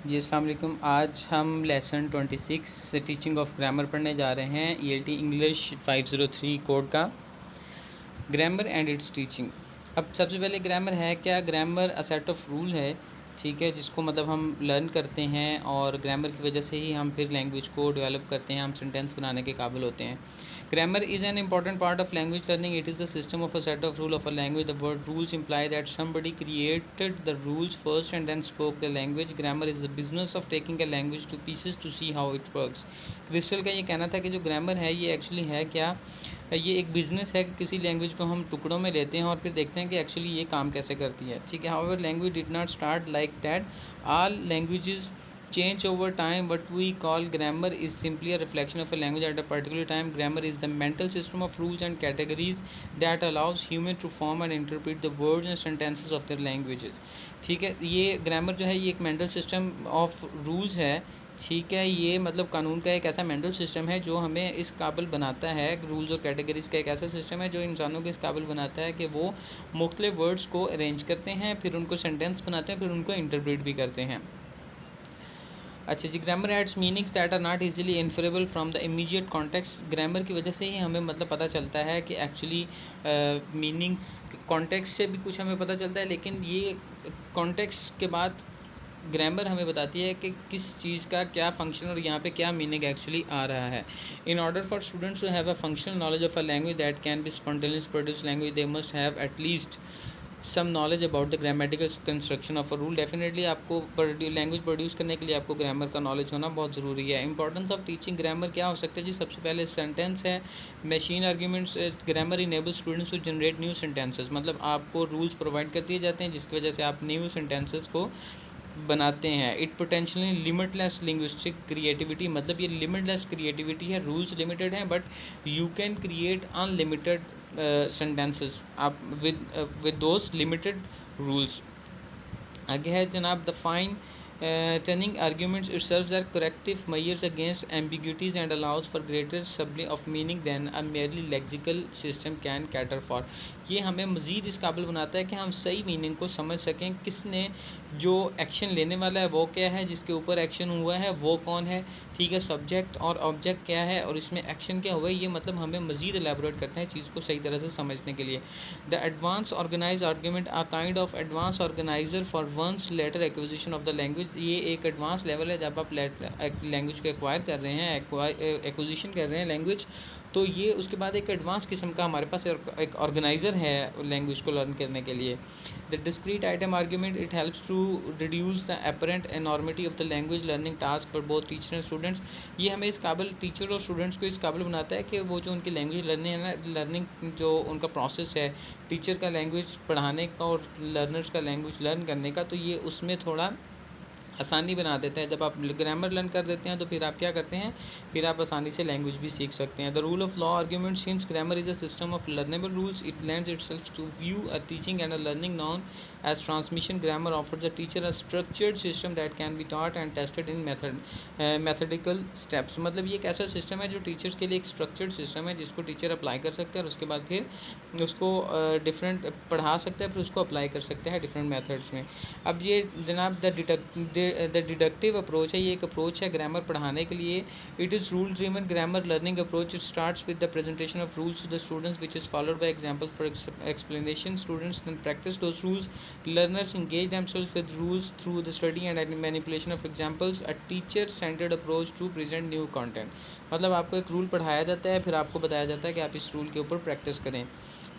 जी अस्सलाम वालेकुम। आज हम लेसन 26 टीचिंग ऑफ ग्रामर पढ़ने जा रहे हैं, ELT इंग्लिश 503 कोड का, ग्रामर एंड इट्स टीचिंग। अब सबसे पहले ग्रामर है क्या? Grammar a set of rule है, ठीक है, जिसको मतलब हम लर्न करते हैं और ग्रामर की वजह से ही हम फिर लैंग्वेज को डेवलप करते हैं, हम सेंटेंस बनाने के काबिल होते हैं। Grammar is an important part of language learning. It is the system of a set of rules of a language. The word rules imply that somebody created the rules first and then spoke the language. Grammar is the business of taking a language to pieces to see how it works. Crystal का ये कहना था कि जो grammar है ये actually है क्या? ये एक बिज़नेस है कि किसी लैंग्वेज को हम टुकड़ों में लेते हैं और फिर देखते हैं कि एक्चुअली ये काम कैसे करती है, ठीक है। However language did not start like that. All languages change over time. What we call grammar is simply a reflection of a language at a particular time. Grammar is the mental system of rules and categories that allows human to form and interpret the words and sentences of their languages. ठीक है, ये grammar जो है ये एक mental system of rules है, ठीक है। ये मतलब कानून का एक ऐसा मेंटल सिस्टम है जो हमें इस काबिल बनाता है, रूल्स और कैटेगरीज़ का एक ऐसा सिस्टम है जो इंसानों को इस काबिल बनाता है कि वो मुख्तलिफ वर्ड्स को अरेंज करते हैं, फिर उनको सेंटेंस बनाते हैं, फिर उनको इंटरप्रेट भी करते हैं। अच्छा जी, grammar aids meanings that are not easily inferable from the immediate context. Grammar की वजह से ही हमें मतलब पता चलता है कि एक्चुअली मीनिंग्स कॉन्टेक्स्ट से भी कुछ हमें पता चलता है, लेकिन ये कॉन्टेक्स्ट के बाद ग्रामर हमें बताती है कि किस चीज़ का क्या फंक्शन और यहाँ पे क्या मीनिंग एक्चुअली आ रहा है। In order for students to have a functional knowledge of a language that can be spontaneous produce language, they must have at least some knowledge about the grammatical construction of a rule. Definitely आपको language produce करने के लिए आपको grammar का knowledge होना बहुत ज़रूरी है। इंपॉर्टेंस ऑफ टीचिंग ग्रामर क्या हो सकता है जी? सबसे पहले सेंटेंस है, machine arguments. Grammar enable students to generate new sentences, मतलब आपको रूल्स प्रोवाइड कर दिए जाते हैं जिसकी वजह से आप न्यू सेंटेंसेस को बनाते हैं। It potentially limitless linguistic creativity, मतलब ये लिमिटलेस क्रिएटिविटी है, रूल्स लिमिटेड हैं but you can create unlimited sentences आप विद दोज लिमिटेड रूल्स। आगे है जनाब the fine turning arguments it serves are corrective measures against ambiguities and allows for greater सब्लिंग of meaning than a merely lexical system can cater for. ये हमें मज़ीद इस काबिल बनाता है कि हम सही मीनिंग को समझ सकें, किसने जो एक्शन लेने वाला है वो क्या है, जिसके ऊपर एक्शन हुआ है वो कौन है, ठीक है, सब्जेक्ट और ऑब्जेक्ट क्या है और इसमें एक्शन क्या हुआ है, ये मतलब हमें मज़ीद एलेबोरेट करते हैं चीज़ को सही तरह से समझने के लिए। The advance organise argument a kind of advance organiser for one's later acquisition of the language. ये एक एडवांस लेवल है जब आप लैंग्वेज को एक्वायर कर रहे हैं, एक्विजिशन कर रहे हैं लैंग्वेज, तो ये उसके बाद एक एडवांस किस्म का हमारे पास एक ऑर्गेनाइज़र है लैंग्वेज को लर्न करने के लिए। The discrete item argument it helps to reduce the apparent enormity of the language learning task for both teacher and students. ये हमें इस काबिल, टीचर और स्टूडेंट्स को इस काबिल बनाता है कि वो जो उनकी लैंग्वेज लर्निंग है ना, लर्निंग जो उनका प्रोसेस है टीचर का लैंग्वेज पढ़ाने का और लर्नर्स का लैंग्वेज लर्न करने का, तो ये उसमें थोड़ा आसानी बना देता है। जब आप ग्रामर लर्न कर देते हैं तो फिर आप क्या करते हैं, फिर आप आसानी से लैंग्वेज भी सीख सकते हैं। The rule of law argument since grammar is a system of learnable rules it lends itself to view a teaching and a learning non as transmission. Grammar offers the teacher a structured system that can be taught and tested in methodical steps. मतलब ये एक ऐसा system है जो teachers के लिए एक structured system है जिसको टीचर अप्लाई कर सकते हैं और उसके बाद फिर उसको डिफरेंट पढ़ा सकते हैं, फिर उसको अप्लाई कर सकते हैं डिफरेंट मेथड्स में। अब ये जनाब द डिडक्टिव अप्रोच है, ये एक अप्रोच है ग्रामर पढ़ाने के लिए। It is rule driven grammar learning approach. It starts with the presentation of rules to the students which is followed by example for explanation. Students then practise those rules. Learners engage themselves with rules through the study and manipulation of examples. A teacher centred approach to present new content. मतलब आपको एक rule पढ़ाया जाता है, फिर आपको बताया जाता है कि आप इस रूल के ऊपर प्रैक्टिस करें,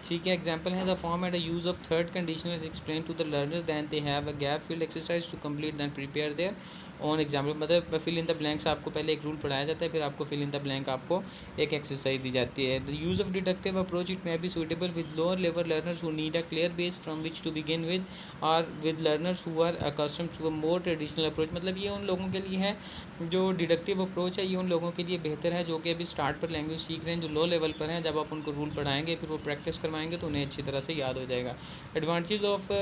ठीक है। एग्जाम्पल है the form and use of third conditional explain to the learners than they have a gap field exercise to complete than prepare their own example. मतलब फिल इन द ब्लैंक्स, आपको पहले एक rule पढ़ाया जाता है, फिर आपको फिल इन द ब्लैंक आपको एक एक्सरसाइज दी जाती है। The use of deductive approach it may be suitable with lower level learners who need a clear base from which to begin with और with learners who are accustomed to a more traditional approach. मतलब ये उन लोगों के लिए है जो deductive approach है, ये उन लोगों के लिए बेहतर है जो कि अभी स्टार्ट पर लैंग्वेज सीख रहे हैं, जो लो लेवल पर हैं। जब आप उनको रूल पढ़ाएंगे फिर वो प्रैक्टिस करवाएंगे तो उन्हें अच्छी तरह से याद हो जाएगा। एडवांटेज ऑफ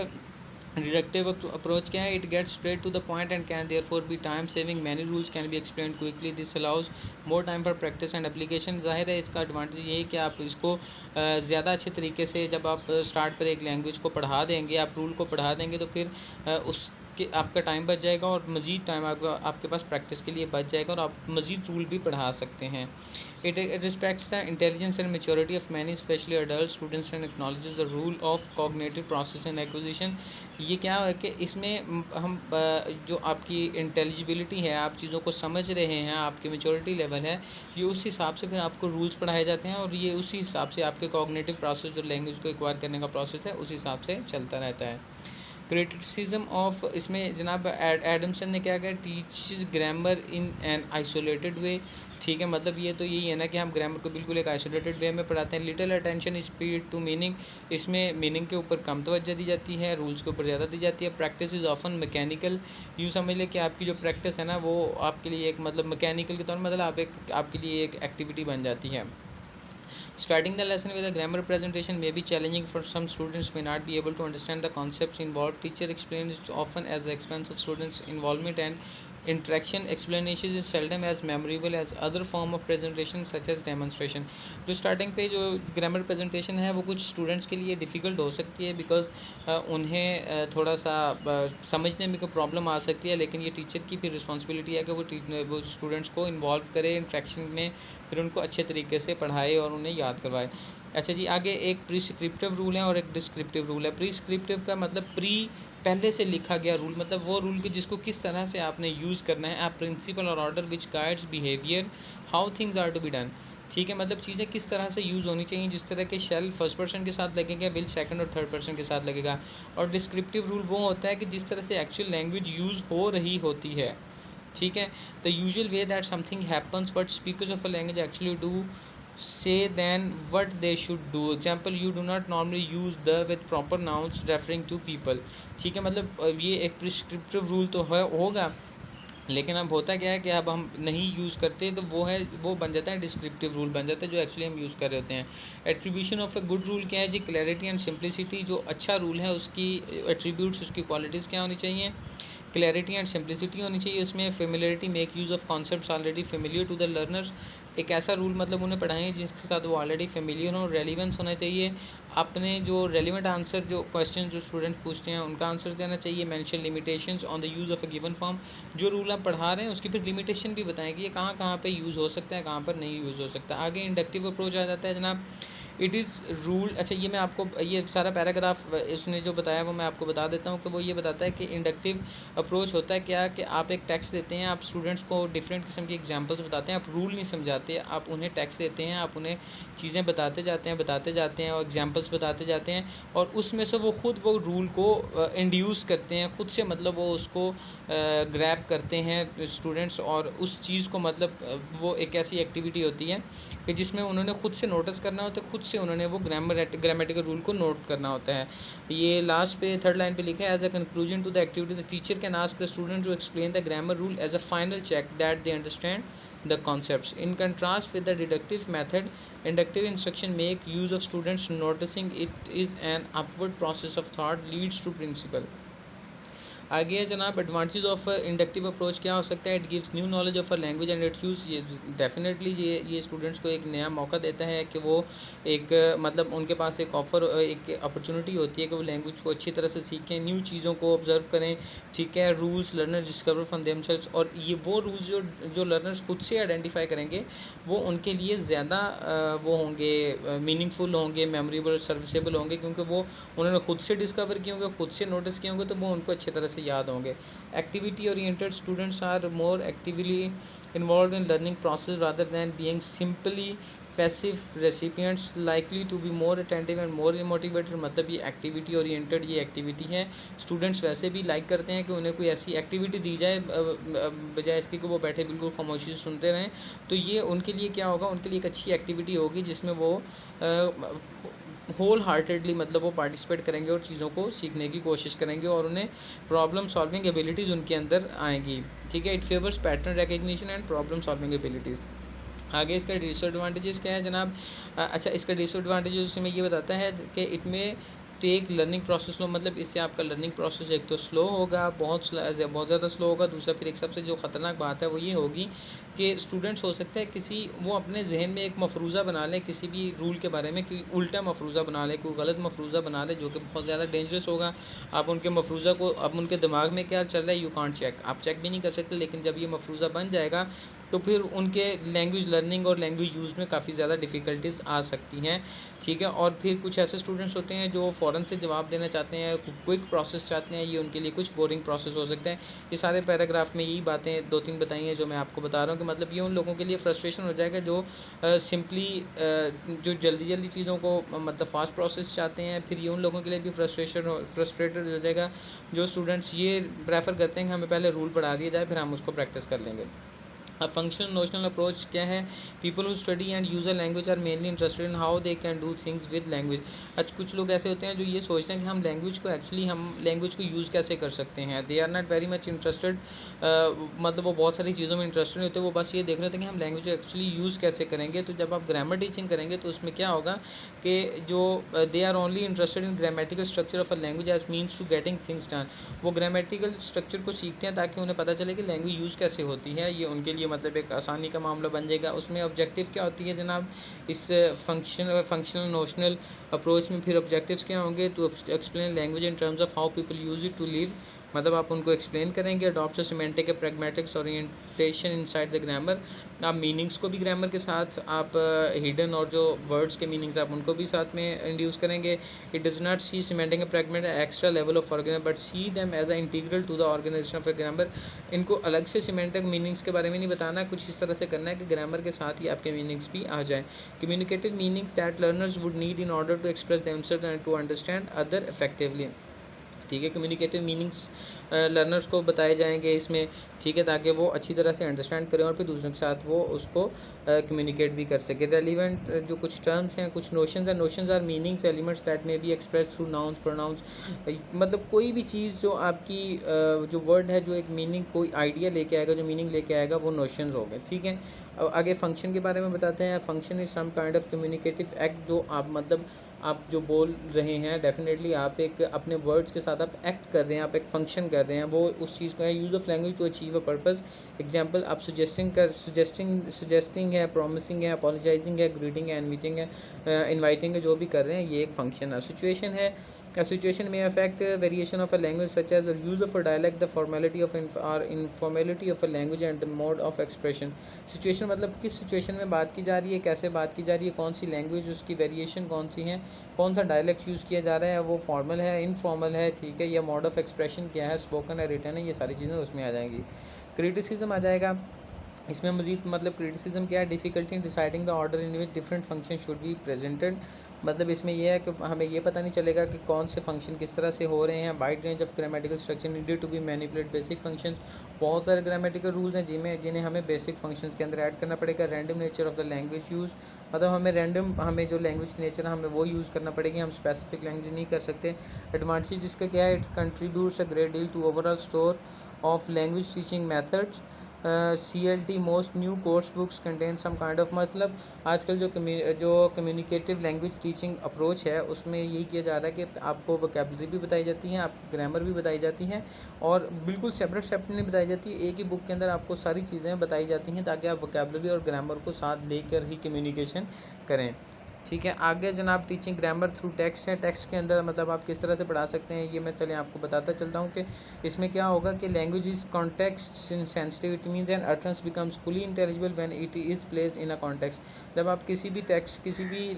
डिडक्टिव अप्रोच क्या है? It gets straight to the point and can therefore be time saving. Many rules can be explain quickly. This allows more time for practice and application. जाहिर है इसका एडवांटेज ये है कि आप इसको ज़्यादा अच्छे तरीके से जब आप स्टार्ट पर एक लैंग्वेज को पढ़ा देंगे, आप रूल को पढ़ा देंगे तो फिर उस कि आपका टाइम बच जाएगा और मज़ीद टाइम आपके पास प्रैक्टिस के लिए बच जाएगा और आप मज़ीद रूल भी पढ़ा सकते हैं। It respects the intelligence and maturity of many specially adult students and acknowledges the rule of cognitive process and acquisition. ये क्या है कि इसमें हम जो आपकी इंटेलिजिबिलिटी है, आप चीज़ों को समझ रहे हैं, आपकी मेच्योरिटी लेवल है, ये उस हिसाब से फिर आपको रूल्स पढ़ाए जाते हैं और ये उसी हिसाब से आपके कॉग्निटिव प्रोसेस जो लैंग्वेज को एक्वायर करने का प्रोसेस है उस हिसाब से चलता रहता है। क्रिटिसिज्म ऑफ, इसमें जनाब एडमसन ने क्या किया, teaches grammar in an isolated way. ठीक है, मतलब ये तो यही है ना कि हम ग्रामर को बिल्कुल एक आइसोलेटेड वे में पढ़ाते हैं। Little attention is paid to meaning, इसमें मीनिंग के ऊपर कम तवज्जो दी जाती है, रूल्स के ऊपर ज़्यादा दी जाती है। प्रैक्टिस इज़ ऑफन मैकेनिकल, यूँ समझ लें कि आपकी जो प्रैक्टिस है ना वो आपके लिए एक मतलब मैकेनिकल के तौर पर मतलब आपके लिए एक एक्टिविटी बन जाती है। Starting the lesson with a grammar presentation may be challenging for some students, may not be able to understand the concepts involved. Teacher explains it often as the expense of students' involvement and interaction. Explanation is seldom as memorable as other form of presentation such as demonstration. जो starting पे जो grammar presentation है वो कुछ students के लिए difficult हो सकती है बिकॉज उन्हें थोड़ा सा समझने में कोई प्रॉब्लम आ सकती है, लेकिन ये टीचर की फिर रिस्पॉन्सिबिलिटी है कि वो स्टूडेंट्स को इन्वॉल्व करे इंट्रैक्शन में, फिर उनको अच्छे तरीके से पढ़ाए और उन्हें याद करवाए। अच्छा जी, आगे एक प्रिस्क्रिप्टिव रूल है और एक डिस्क्रिप्टिव रूल है। प्रिस्क्रिप्टिव का मतलब पहले से लिखा गया रूल, मतलब वो रूल कि जिसको किस तरह से आपने यूज़ करना है। आप प्रिंसिपल और order which guides behaviour how things are to be done. ठीक है, मतलब चीज़ें किस तरह से यूज़ होनी चाहिए, जिस तरह के शेल फर्स्ट पर्सन के साथ लगेगा, विल सेकंड और थर्ड पर्सन के साथ लगेगा। और डिस्क्रिप्टिव रूल वो होता है कि जिस तरह से एक्चुअल लैंग्वेज यूज़ हो रही होती है। ठीक है, the usual way that something happens what speakers of a language actually do say then what they should do. Example, you do not normally use the with proper nouns referring to people. ठीक है, मतलब ये एक prescriptive rule तो है होगा, लेकिन अब होता क्या है कि अब हम नहीं यूज़ करते तो वो बन जाता है डिस्क्रिप्टिव रूल बन जाता है जो एक्चुअली हम यूज़ कर रहे होते हैं। Attribution of a good rule क्या है जी, क्लैरिटी एंड सिंप्लिसिटी। जो अच्छा रूल है उसकी एट्रीब्यूट्स, उसकी क्वालिटीज़ क्या होनी चाहिए, क्लैरिटी एंड सिंप्लिसिटी होनी चाहिए। उसमें familiarity, make use of concepts already familiar to the learners. एक ऐसा रूल मतलब उन्हें पढ़ाएं जिसके साथ वो ऑलरेडी फेमिलियर हो। रेलिवेंस होना चाहिए, अपने जो रेलिवेंट आंसर जो क्वेश्चन जो स्टूडेंट पूछते हैं उनका आंसर देना चाहिए। Mention limitations on the use of a given form, जो रूल आप पढ़ा रहे हैं उसकी फिर लिमिटेशन भी बताएं कि ये कहाँ कहाँ पे यूज़ हो सकता है, कहाँ पर नहीं यूज़ हो सकता। आगे इंडक्टिव अप्रोच आ जाता है जनाब। इट इज़ रूल, अच्छा ये मैं आपको ये सारा पैराग्राफ इसने जो बताया वो मैं आपको बता देता हूँ कि वो ये बताता है कि इंडक्टिव अप्रोच होता है क्या कि आप एक टेक्स्ट देते हैं, आप स्टूडेंट्स को डिफरेंट किस्म की एग्जांपल्स बताते हैं, आप रूल नहीं समझाते, आप उन्हें टेक्स्ट देते हैं, आप उन्हें चीज़ें बताते जाते हैं और एग्जांपल्स बताते जाते हैं और उसमें से वो ख़ुद वो रूल को इंड्यूस करते हैं, ख़ुद से मतलब वो उसको ग्रैब करते हैं स्टूडेंट्स और उस चीज़ को मतलब वो एक ऐसी एक्टिविटी होती है कि जिसमें उन्होंने ख़ुद से नोटिस करना होता है, ख़ुद से उन्होंने वो ग्रामेटिकल रूल को नोट करना होता है। ये लास्ट पे थर्ड लाइन पे लिखा है, as a conclusion to the activity the teacher can ask the student to explain the grammar rule as a final check that they understand the concepts. In contrast with the deductive method, inductive instruction make use of students noticing it is an upward process of thought leads to principle. आगे है जनाब, advantage of inductive approach क्या हो सकता है। It gives new knowledge of a language and it use, ये definitely ये students को एक नया मौका देता है कि वो एक मतलब उनके पास एक एक अपॉर्चुनिटी होती है कि वो लैंग्वेज को अच्छी तरह से सीखें, न्यू चीज़ों को ऑब्जर्व करें। ठीक है, rules learner discover from themselves, और ये वो रूल्स जो लर्नर्स खुद से आइडेंटिफाई करेंगे वो उनके लिए ज़्यादा वो होंगे, मीनिंगफुल होंगे, मेमोरेबल, सर्विसेबल होंगे, क्योंकि वो उन्होंने खुद से डिस्कवर किए होंगे, खुद से नोटिस किए होंगे, तो वो उनको अच्छी तरह से याद होंगे। Activity oriented students are more actively involve in learning process rather than being simply passive recipients, likely to be more attentive and more motivated. मतलब ये एक्टिविटी ओरिएंटेड ये एक्टिविटी है, स्टूडेंट्स वैसे भी लाइक करते हैं कि उन्हें कोई ऐसी एक्टिविटी दी जाए बजाय इसके कि वो बैठे बिल्कुल खामोशी से सुनते रहें। तो ये उनके लिए क्या होगा, उनके लिए एक अच्छी एक्टिविटी होगी जिसमें वो होल हार्टेडली मतलब वो पार्टिसिपेट करेंगे और चीज़ों को सीखने की कोशिश करेंगे और उन्हें प्रॉब्लम सॉल्विंग एबिलिटीज़ उनके अंदर आएंगी। ठीक है, it favours pattern recognition and problem solving abilities. आगे इसका डिसएडवांटेजेस क्या है जनाब। अच्छा, इसका डिसएडवांटेजेस में ये बताता है कि इट में टेक लर्निंग प्रोसेस लो, मतलब इससे आपका लर्निंग प्रोसेस एक तो स्लो होगा, बहुत ज़्यादा स्लो होगा। दूसरा फिर एक सबसे जो ख़तरनाक बात है वो ये होगी कि स्टूडेंट्स हो सकता है किसी वो अपने जहन में एक मफरूज़ा बना लें किसी भी रूल के बारे में, कोई उल्टा मफरूज़ा बना लें, कोई गलत मफरूज़ा बना लें जो कि बहुत ज़्यादा डेंजरस होगा। आप उनके मफरूज़ा को, अब उनके दिमाग में क्या चल रहा है यू कांट चेक, आप चेक भी नहीं कर सकते। लेकिन जब ये मफरूज़ा बन जाएगा तो फिर उनके लैंग्वेज लर्निंग और लैंग्वेज यूज़ में काफ़ी ज़्यादा डिफ़िकल्टीज़ आ सकती हैं, ठीक है। और फिर कुछ ऐसे स्टूडेंट्स होते हैं जो फ़ौरन से जवाब देना चाहते हैं, क्विक प्रोसेस चाहते हैं, ये उनके लिए कुछ बोरिंग प्रोसेस हो सकता है। ये सारे पैराग्राफ में यही बातें 2-3 बताई हैं जो मैं आपको बता रहा हूँ कि मतलब ये उन लोगों के लिए फ्रस्ट्रेशन हो जाएगा जो सिंपली जो जल्दी चीज़ों को मतलब फ़ास्ट प्रोसेस चाहते हैं। फिर ये उन लोगों के लिए भी फ्रस्ट्रेटेड हो जाएगा जो स्टूडेंट्स ये प्रेफर करते हैं कि हमें पहले रूल पढ़ा दिया जाए फिर हम उसको प्रैक्टिस कर लेंगे। अब फंक्शनल नोशनल अप्रोच क्या है? People who study and use a language are mainly interested in how they can do things with language. अच्छा, कुछ लोग ऐसे होते हैं जो ये सोचते हैं कि हम लैंग्वेज को यूज़ कैसे कर सकते हैं। They are not very much interested, मतलब वो बहुत सारी चीज़ों में इंटरेस्टेड होते हैं, वो बस ये देख रहे थे कि हम लैंग्वेज एक्चुअली यूज़ कैसे करेंगे। तो जब आप ग्रामर टीचिंग करेंगे तो उसमें क्या होगा कि जो they are only interested in grammatical structure of a language as means to getting things done. वो ग्रामेटिकल स्ट्रक्चर को सीखते हैं ताकि उन्हें पता चले कि लैंग्वेज यूज़ कैसे होती है। ये उनके लिए मतलब एक आसानी का मामला बन जाएगा। उसमें ऑब्जेक्टिव क्या होती है जनाब, इस फंक्शनल नोशनल अप्रोच में फिर ऑब्जेक्टिव्स क्या होंगे? To explain language in terms of how people use it to live, मतलब आप उनको एक्सप्लेन करेंगे। Adopt semantic pragmatics orientation inside the grammar, आप मीनिंग्स को भी ग्रामर के साथ आप हिडन और जो वर्ड्स के मीनिंग्स आप उनको भी साथ में इंड्यूस करेंगे। It does not see semantic pragmatic extra level of organise but see them as a integral to the organisation of a grammar. इनको अलग से सिमेंटिक मीनिंग्स के बारे में नहीं बताना, कुछ इस तरह से करना है कि ग्रामर के साथ ही आपके मीनिंग्स भी आ जाए। Communicative meanings that learners would need in order to express themselves and to understand other effectively, ठीक है। कम्युनिकेटिव मीनिंग्स लर्नर्स को बताए जाएंगे इसमें, ठीक है, ताकि वो अच्छी तरह से अंडरस्टैंड करें और फिर दूसरों के साथ वो उसको कम्युनिकेट भी कर सके। रेलिवेंट जो कुछ टर्म्स हैं, कुछ नोशंस हैं, notions are meanings elements that may be express through nouns pronouns, मतलब कोई भी चीज़ जो आपकी जो वर्ड है जो एक मीनिंग कोई आइडिया लेके आएगा, जो मीनिंग लेके आएगा, वो नोशंस हो गए, ठीक है। अब आगे फंक्शन के बारे में बताते हैं। Function is some kind of communicative act, जो आप मतलब आप जो बोल रहे हैं डेफिनेटली आप एक अपने वर्ड्स के साथ आप एक्ट कर रहे हैं, आप एक फंक्शन कर रहे हैं, वो उस चीज़ को है। Use of language to achieve a purpose, example आप सजेस्टिंग है, प्रॉमिसिंग है, अपोलोजाइजिंग है, ग्रीटिंग है, इनवाइटिंग है, जो भी कर रहे हैं ये एक फंक्शन है। सिचुएशन है, a situation may affect variation of a language such as the use of a dialect, the formality of or informality of a language and the mode of expression। Situation मतलब किस situation में बात की जा रही है, कैसे बात की जा रही है, कौन सी लैंग्वेज, उसकी वेरिएशन कौन सी है, कौन सा डायलेक्ट यूज़ किया जा रहा है, वो फॉर्मल है, इनफॉर्मल है, ठीक है, या मोड ऑफ एक्सप्रेशन क्या है, स्पोकन है, रिटन है, ये सारी चीज़ें उसमें आ जाएंगी। क्रिटिसिज्म आ जाएगा इसमें मज़ीद, मतलब क्रिटिसिज्म क्या है? Difficulty in deciding the order in which different function should be presented, मतलब इसमें यह है कि हमें ये पता नहीं चलेगा कि कौन से फंक्शन किस तरह से हो रहे हैं। Wide range of grammatical structure needed to be manipulate basic functions, बहुत सारे ग्रामेटिकल रूल्स हैं जिन्हें हमें बेसिक फंक्शंस के अंदर ऐड करना पड़ेगा। Random nature of the language use, मतलब हमें जो लैंग्वेज की नेचर है हमें वो यूज़ करना पड़ेगी, हम स्पेसिफिक लैंग्वेज नहीं कर सकते। एडवांटेज इसका क्या है? It contributes a great deal to overall store of language teaching methods. CLT most new course books contain some kind of, मतलब आजकल जो कम्युनिकेटिव लैंग्वेज टीचिंग अप्रोच है उसमें यही किया जा रहा है कि आपको वोकेबलरी भी बताई जाती है, आपको ग्रामर भी बताई जाती है, और बिल्कुल सेपरेट नहीं बताई जाती है, एक ही बुक के अंदर आपको सारी चीज़ें बताई जाती हैं ताकि आप वोकेबलरी और ग्रामर को साथ लेकर ही कम्युनिकेशन करें, ठीक है। आगे जनाब टीचिंग ग्रामर थ्रू टेक्स्ट है। टेक्स्ट के अंदर मतलब आप किस तरह से पढ़ा सकते हैं ये मैं चलें आपको बताता चलता हूँ कि इसमें क्या होगा कि language is context sensitive, it means an utterance becomes fully intelligible when it is placed in a context. जब आप किसी भी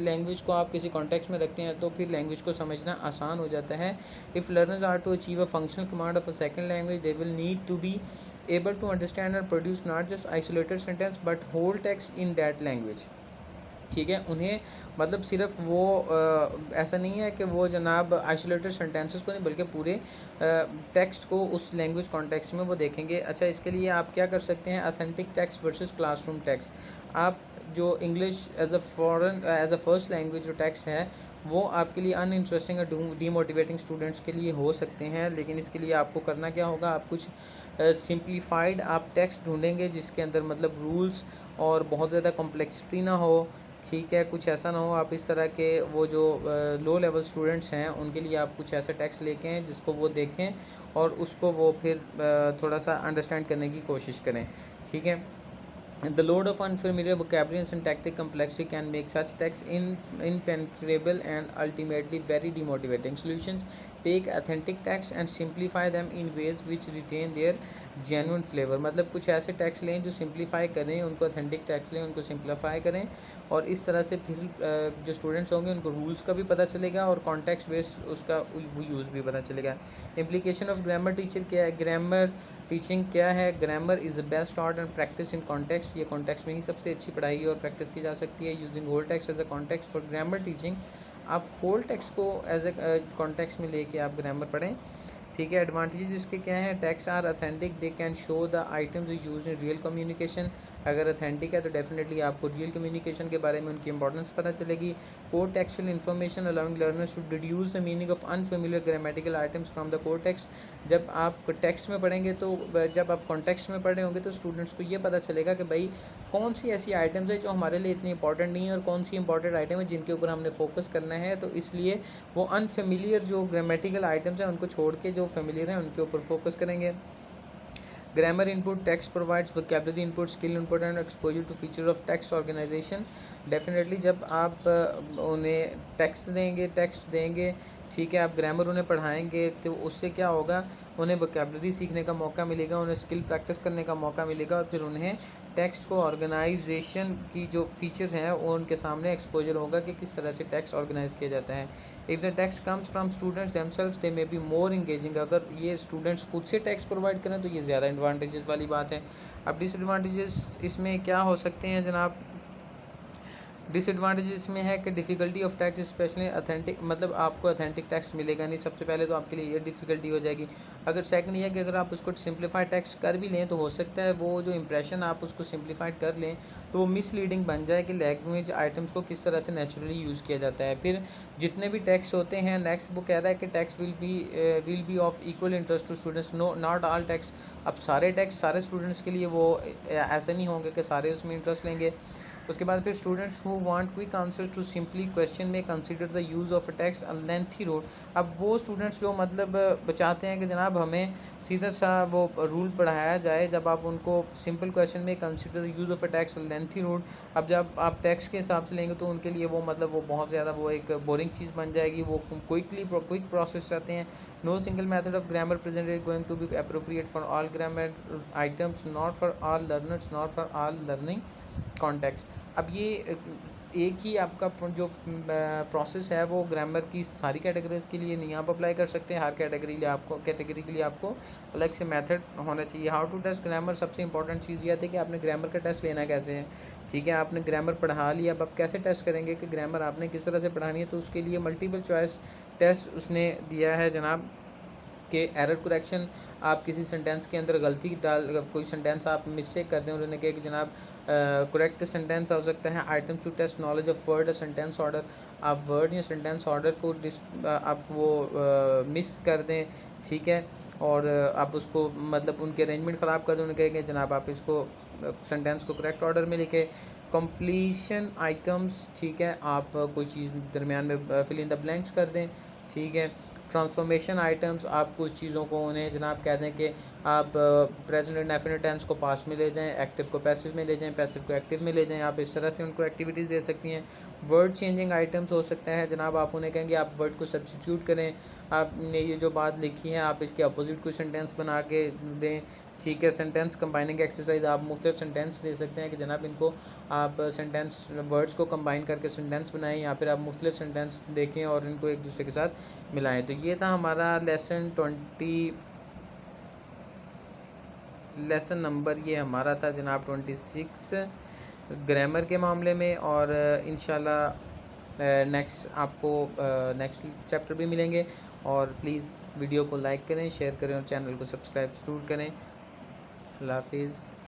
लैंग्वेज को आप किसी कॉन्टेक्स्ट में रखते हैं तो फिर लैंग्वेज को समझना आसान हो जाता है। If learners are to achieve a functional command of a second language they will need to be able to understand and produce not just isolated sentence but whole text in that language, ठीक है। उन्हें मतलब सिर्फ वो ऐसा नहीं है कि वो जनाब आइसोलेटेड सेंटेंसेस को नहीं बल्कि पूरे टेक्स्ट को उस लैंग्वेज कॉन्टेक्स्ट में वो देखेंगे। अच्छा, इसके लिए आप क्या कर सकते हैं? Authentic text versus classroom text. आप जो English as a first language जो टेक्स्ट है वो आपके लिए अनइंटरेस्टिंग और डीमोटिवेटिंग स्टूडेंट्स के लिए हो सकते हैं, लेकिन इसके लिए आपको करना क्या होगा? आप कुछ सिंप्लीफाइड आप टेक्स्ट ढूंढेंगे जिसके अंदर मतलब रूल्स और बहुत ज़्यादा कॉम्प्लेक्सिटी ना हो, ठीक है, कुछ ऐसा ना हो आप इस तरह के वो जो लो लेवल स्टूडेंट्स हैं उनके लिए आप कुछ ऐसा टेक्स्ट लेके आएँ जिसको वो देखें और उसको वो फिर थोड़ा सा अंडरस्टैंड करने की कोशिश करें, ठीक है। The load of unfamiliar vocabulary and syntactic complexity can make such text impenetrable and ultimately very demotivating. Solutions: take authentic text and simplify them in ways which retain their genuine flavor. मतलब कुछ ऐसे text लें जो simplify करें, उनको authentic text लें, उनको simplify करें और इस तरह से फिर जो स्टूडेंट्स होंगे उनको रूल्स का भी पता चलेगा और कॉन्टेक्स्ट बेस्ड उसका वो यूज़ भी पता चलेगा। इम्प्लीकेशन ऑफ ग्रामर टीचर क्या है? ग्रामर टीचिंग क्या है? Grammar is the best art and practice in context. ये कॉन्टेक्स्ट में ही सबसे अच्छी पढ़ाई और प्रैक्टिस की जा सकती है। Using whole text as a context for grammar teaching. आप होल टेक्स्ट को एज ए कॉन्टेक्स्ट में लेके आप ग्रामर पढ़ें, ठीक है। एडवांटेजेस इसके क्या हैं? Text are authentic, they can show the items use in real communication. अगर अथेंटिक है तो डेफिनेटली आपको रियल कम्युनिकेशन के बारे में उनकी इंपॉर्टेंस पता चलेगी। Core textual information allowing learners to deduce the meaning of unfamiliar grammatical items from the core text. जब आप टेक्स्ट में पढ़ेंगे तो जब आप कॉन्टेक्स्ट में पढ़ रहे होंगे तो स्टूडेंट्स को ये पता चलेगा कि भाई कौन सी ऐसी आइटम्स है जो हमारे लिए इतनी इंपॉर्टेंट नहीं है और कौन सी इंपॉर्टेंट आइटम है जिनके ऊपर हमने फोकस करना है। तो इसलिए वो अनफेमिलियर जो ग्रामेटिकल आइटम्स हैं उनको छोड़ के जो फेमिलियर हैं उनके ऊपर फोकस करेंगे। Grammar input: text provides vocabulary input, skill input and exposure to feature of text organisation. Definitely जब आप उन्हें टेक्स्ट देंगे, ठीक है, आप ग्रामर उन्हें पढ़ाएंगे तो उससे क्या होगा? उन्हें वोकैबुलरी सीखने का मौका मिलेगा, उन्हें स्किल प्रैक्टिस करने का मौका मिलेगा और फिर उन्हें टेक्स्ट को ऑर्गेनाइजेशन की जो फीचर्स हैं वो उनके सामने एक्सपोजर होगा कि किस तरह से टेक्स्ट ऑर्गेनाइज किया जाता है। If the text comes from students themselves they may be more engaging. अगर ये स्टूडेंट्स खुद से टेक्स्ट प्रोवाइड करें तो ये ज़्यादा एडवांटेजेस वाली बात है। अब डिसएडवांटेजेस इसमें क्या हो सकते हैं जनाब? डिसएडवांटेज इसमें है कि difficulty of text specially authentic, मतलब आपको अथेंटिक टेक्स्ट मिलेगा नहीं। सबसे पहले तो आपके लिए ये डिफ़िकल्टी हो जाएगी। अगर सेकंड ये है कि अगर आप उसको सिंप्लीफाइड टेक्स्ट कर भी लें तो हो सकता है वो जो इंप्रेशन आप उसको सिंप्लीफाइड कर लें तो वो मिसलीडिंग बन जाए कि लैंग्वेज आइटम्स को किस तरह से नेचुरली यूज़ किया जाता है। फिर जितने भी टेक्स्ट होते हैं, नेक्स्ट वो कह रहा है कि text will be of equal interest to students. No, not all text. अब सारे टेक्स्ट सारे स्टूडेंट्स के लिए वो ऐसे नहीं होंगे कि सारे उसमें इंटरेस्ट लेंगे। उसके बाद फिर students who want quick answers to simply question में consider the use of a text a lengthy rule. अब वो स्टूडेंट्स जो मतलब चाहते हैं कि जनाब हमें सीधा सा वो रूल पढ़ाया जाए, जब आप उनको सिंपल क्वेश्चन में consider the use of a text a lengthy rule, अब जब आप टेक्स्ट के हिसाब से लेंगे तो उनके लिए वो मतलब वो बहुत ज़्यादा वो एक बोरिंग चीज़ बन जाएगी। वो क्विक प्रोसेस चाहते हैं। No single method of grammar present is going to be appropriate for all grammar items, not for all learners, not for all learning context. अब ये एक ही आपका जो प्रोसेस है वो ग्रामर की सारी कैटेगरीज़ के लिए नहीं आप अप्लाई कर सकते हैं। हर कैटेगरी के लिए आपको अलग से मेथड होना चाहिए। हाउ टू टेस्ट ग्रामर, सबसे इंपॉर्टेंट चीज़ ये थी कि आपने ग्रामर का टेस्ट लेना कैसे है, ठीक है। आपने ग्रामर पढ़ा लिया, अब आप कैसे टेस्ट करेंगे कि ग्रामर आपने किस तरह से पढ़ानी है? तो उसके लिए मल्टीपल चॉइस टेस्ट उसने दिया है जनाब कि एरर करेक्शन। आप किसी सेंटेंस के अंदर गलती डाल, कोई सेंटेंस आप मिस्टेक कर दें, उन्होंने कहा कि जनाब करेक्ट सेंटेंस हो सकता है। Items to test knowledge of word, sentence order. आप वर्ड या सेंटेंस ऑर्डर को आप वो मिस कर दें, ठीक है, और आप उसको मतलब उनके अरेंजमेंट ख़राब कर दें, उन्होंने कहा कि जनाब आप इसको सेंटेंस को करेक्ट ऑर्डर में लिखें। कंप्लीशन आइटम्स, ठीक है, आप कोई चीज़ दरमियान में फिल इन द ब्लैंक्स कर दें, ठीक है। ट्रांसफॉर्मेशन आइटम्स, आप कुछ चीज़ों को उन्हें जनाब कह दें कि आप प्रेजेंट इंडेफिनिट टेंस को पास्ट में ले जाएं, एक्टिव को पैसिव में ले जाएं, पैसिव को एक्टिव में ले जाएं। आप इस तरह से उनको एक्टिविटीज़ दे सकती हैं। वर्ड चेंजिंग आइटम्स हो सकता है जनाब, आप उन्हें कहेंगे आप वर्ड को सब्स्टिट्यूट करें, आपने ये जो बात लिखी है आप इसके अपोजिट कोई सेंटेंस बना के दें, ठीक है। सेंटेंस कंबाइनिंग एक्सरसाइज, आप मुख्तलिफ सेंटेंस दे सकते हैं कि जनाब इनको आप सेंटेंस वर्ड्स को कंबाइन करके सेंटेंस बनाएं, या फिर आप मुख्तलिफ सेंटेंस देखें और इनको एक दूसरे के साथ मिलाएं। तो ये था हमारा लेसन नंबर ये हमारा था जनाब 26 ग्रामर के मामले में। और इंशाल्लाह नेक्स्ट आपको नेक्स्ट चैप्टर भी मिलेंगे। और प्लीज़ वीडियो को लाइक करें, शेयर करें और चैनल को सब्सक्राइब ज़रूर करें। अल्लाह हाफिज़।